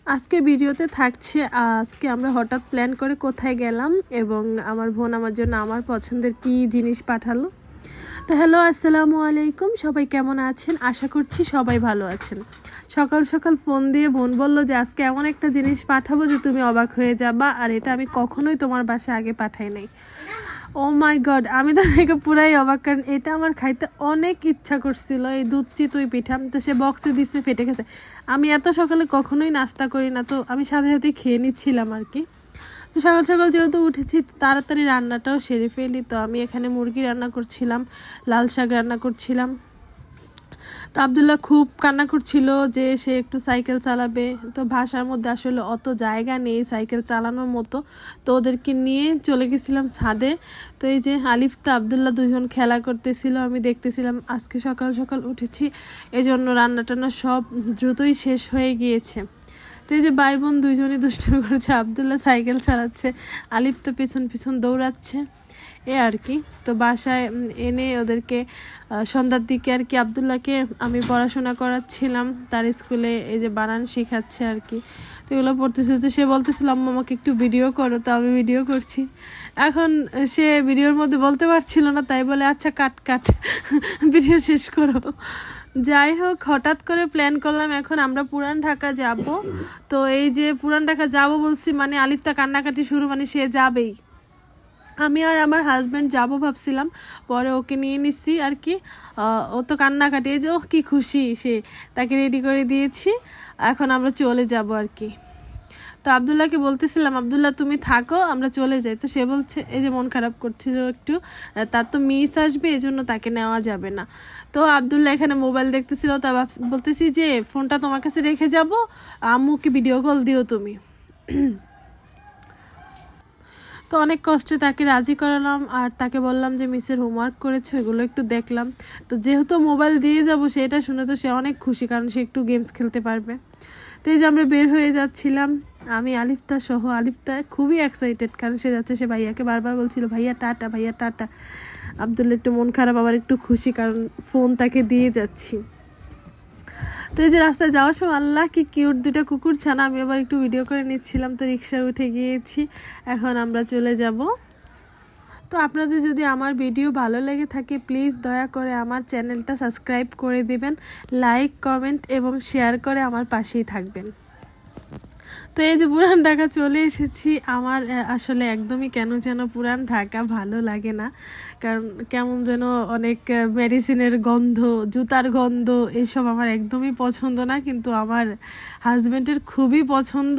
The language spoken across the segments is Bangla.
আজকে ভিডিওতে থাকছে আজকে আমরা হঠাৎ প্ল্যান করে কোথায় গেলাম এবং আমার বোন আমার জন্য আমার পছন্দের কি জিনিস পাঠালো। তো হ্যালো, আসসালামু আলাইকুম, সবাই কেমন আছেন? আশা করছি সবাই ভালো আছেন। সকাল সকাল ফোন দিয়ে বোন বলল যে আজকে এমন একটা জিনিস পাঠাবো যে তুমি অবাক হয়ে যাবা, আর এটা আমি কখনোই তোমার বাসায় আগে পাঠাই নাই। ও মাই গড, আমি তো দেখে পুরাই অবাক, কারণ এটা আমার খাইতে অনেক ইচ্ছা করছিল, এই দুধ চিতই পিঠা। তো সে বক্সে দিচ্ছে, ফেটে গেছে। আমি এত সকালে কখনোই নাস্তা করি না, তো আমি সাথে সাথে খেয়ে নিচ্ছিলাম আর কি। তো সকাল সকাল যেহেতু উঠেছি তাড়াতাড়ি রান্নাটাও সেরে ফেলি। তো আমি এখানে মুরগি রান্না করছিলাম, লাল শাক রান্না করছিলাম। তো আবদুল্লাহ খুব কান্না করছিল যে সে একটু সাইকেল চালাবে, তো বাসার মধ্যে আসলে অত জায়গা নেই সাইকেল চালানোর মতো। তো ওদেরকে নিয়ে চলে গেছিলাম ছাদে। তো এই যে আলিফ তো আবদুল্লাহ দুজন খেলা করতেছিল, আমি দেখতেছিলাম। আজকে সকাল সকাল উঠেছি, এজন্য রান্না টান্না সব দ্রুতই শেষ হয়ে গিয়েছে। তো এই যে ভাই বোন দুইজনই দুষ্টুমি করছে, আবদুল্লাহ সাইকেল চালাচ্ছে, আলিফ তো পিছন পিছন দৌড়াচ্ছে, এ আর কি। তো বাসায় এনে ওদেরকে সন্ধ্যার দিকে আর কি আবদুল্লাহকে আমি পড়াশোনা করাচ্ছিলাম, তার স্কুলে এই যে বানান শেখাচ্ছে আর কি। তো এগুলো পড়তেছিল, তো সে বলতেছিল আম্মা আমাকে একটু ভিডিও করো, তো আমি ভিডিও করছি। এখন সে ভিডিওর মধ্যে বলতে পারছিল না, তাই বলে আচ্ছা কাট কাট ভিডিও শেষ করো। যাই হোক, হঠাৎ করে প্ল্যান করলাম এখন আমরা পুরান ঢাকা যাব। তো এই যে পুরান ঢাকা যাব বলছি মানে আলিফতা কান্নাকাটি শুরু, মানে সে যাবেই। আমি আর আমার হাজব্যান্ড যাব ভাবছিলাম, পরে ওকে নিয়ে নিচ্ছি আর কি। ও তো কান্নাকাটি, এই যে ও কি খুশি, সে তাকে রেডি করে দিয়েছি, এখন আমরা চলে যাব আর কি। তো আবদুল্লাহকে বলতেছিলাম আবদুল্লাহ তুমি থাকো, আমরা চলে যাই। তো সে বলছে, এই যে মন খারাপ করছিল একটু, তার তো মিস আসবে, এই জন্য তাকে নেওয়া যাবে না। তো আবদুল্লাহ এখানে মোবাইল দেখতেছিল, তা বলতেছি যে ফোনটা তোমার কাছে রেখে যাব, আম্মুকে ভিডিও কল দিও তুমি। তো অনেক কষ্টে তাকে রাজি করালাম, আর তাকে বললাম যে মিসের হোমওয়ার্ক করেছে এগুলো একটু দেখলাম। তো যেহেতু মোবাইল দিয়ে যাব সেটা শুনে তো সে অনেক খুশি, কারণ সে একটু গেমস খেলতে পারবে। তো এই যে আমরা বের হয়ে যাচ্ছিলাম, আমি আলিফতা সহ। আলিফতা খুবই এক্সাইটেড, কারণ সে যাচ্ছে, সে ভাইয়াকে বারবার বলছিল ভাইয়া টাটা, ভাইয়া টাটা। আবদুল্লাহ একটু মন খারাপ আবার একটু খুশি, কারণ ফোন তাকে দিয়ে যাচ্ছি। তো এই যে রাস্তায় যাওয়ার সময় আল্লাহ কি কিউট দুটো কুকুর ছানা, আমি আবার একটু ভিডিও করে নিচ্ছিলাম। তো রিক্সায় উঠে গিয়েছি, এখন আমরা চলে যাব। তো আপনাদের যদি আমার ভিডিও ভালো লেগে থাকে প্লিজ দয়া করে আমার চ্যানেলটা সাবস্ক্রাইব করে দিবেন, লাইক কমেন্ট এবং শেয়ার করে আমার পাশেই থাকবেন। তো এই যে পুরান ঢাকা চলে এসেছি। আমার আসলে একদমই কেন যেন পুরান ঢাকা ভালো লাগে না, কারণ কেমন যেন অনেক মেডিসিনের গন্ধ, জুতার গন্ধ, এইসব আমার একদমই পছন্দ না। কিন্তু আমার হাজব্যান্ডের খুবই পছন্দ।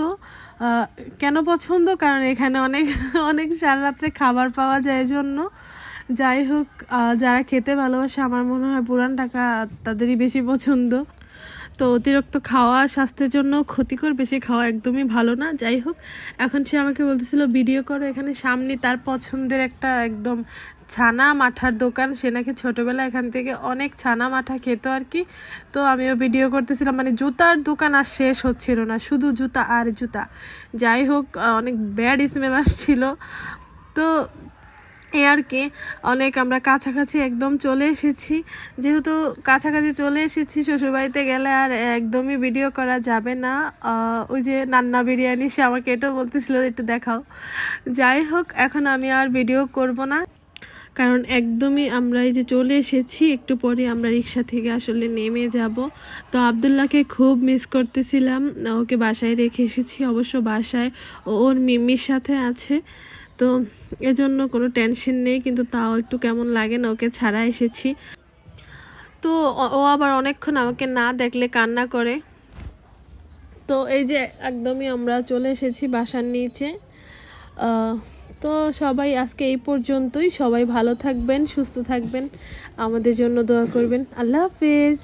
কেন পছন্দ? কারণ এখানে অনেক অনেক সারা রাত্রে খাবার পাওয়া যায়, এজন্য। যাই হোক, যারা খেতে ভালোবাসে আমার মনে হয় পুরান ঢাকা তাদেরই বেশি পছন্দ। তো অতিরিক্ত খাওয়া স্বাস্থ্যের জন্য ক্ষতিকর, বেশি খাওয়া একদমই ভালো না। যাই হোক, এখন সে আমাকে বলতেছিল ভিডিও করো, এখানে সামনে তার পছন্দের একটা একদম ছানা মাঠার দোকান, সে নাকি ছোটোবেলায় এখান থেকে অনেক ছানা মাঠা খেত আর কি। তো আমিও ভিডিও করতেছিলাম, মানে জুতার দোকান আর শেষ হচ্ছিল না, শুধু জুতা আর জুতা। যাই হোক, অনেক ব্যাড স্মেল আসছিল। তো আর কি অনেক আমরা কাছাকাছি একদম চলে এসেছি। যেহেতু কাছাকাছি চলে এসেছি, শ্বশুরবাড়িতে গেলে আর একদমই ভিডিও করা যাবে না। ওই যে নান্না বিরিয়ানি, সে আমাকে এটাও বলতেছিল একটু দেখাও। যাই হোক, এখন আমি আর ভিডিও করব না, কারণ একদমই আমরা এই যে চলে এসেছি, একটু পরে আমরা রিক্সা থেকে আসলে নেমে যাব। তো আবদুল্লাহকে খুব মিস করতেছিলাম, ওকে বাসায় রেখে এসেছি। অবশ্য বাসায় ওর মিম্মির সাথে আছে, তো এজন্য কোনো টেনশন নেই, কিন্তু তাও একটু কেমন লাগে না ওকে ছাড়া এসেছি। তো ও আবার অনেকক্ষণ আমাকে না দেখলে কান্না করে। তো এই যে একদমই আমরা চলে এসেছি বাসার নিচে। তো সবাই আজকে এই পর্যন্তই। সবাই ভালো থাকবেন, সুস্থ থাকবেন, আমাদের জন্য দোয়া করবেন। আল্লাহ হাফেজ।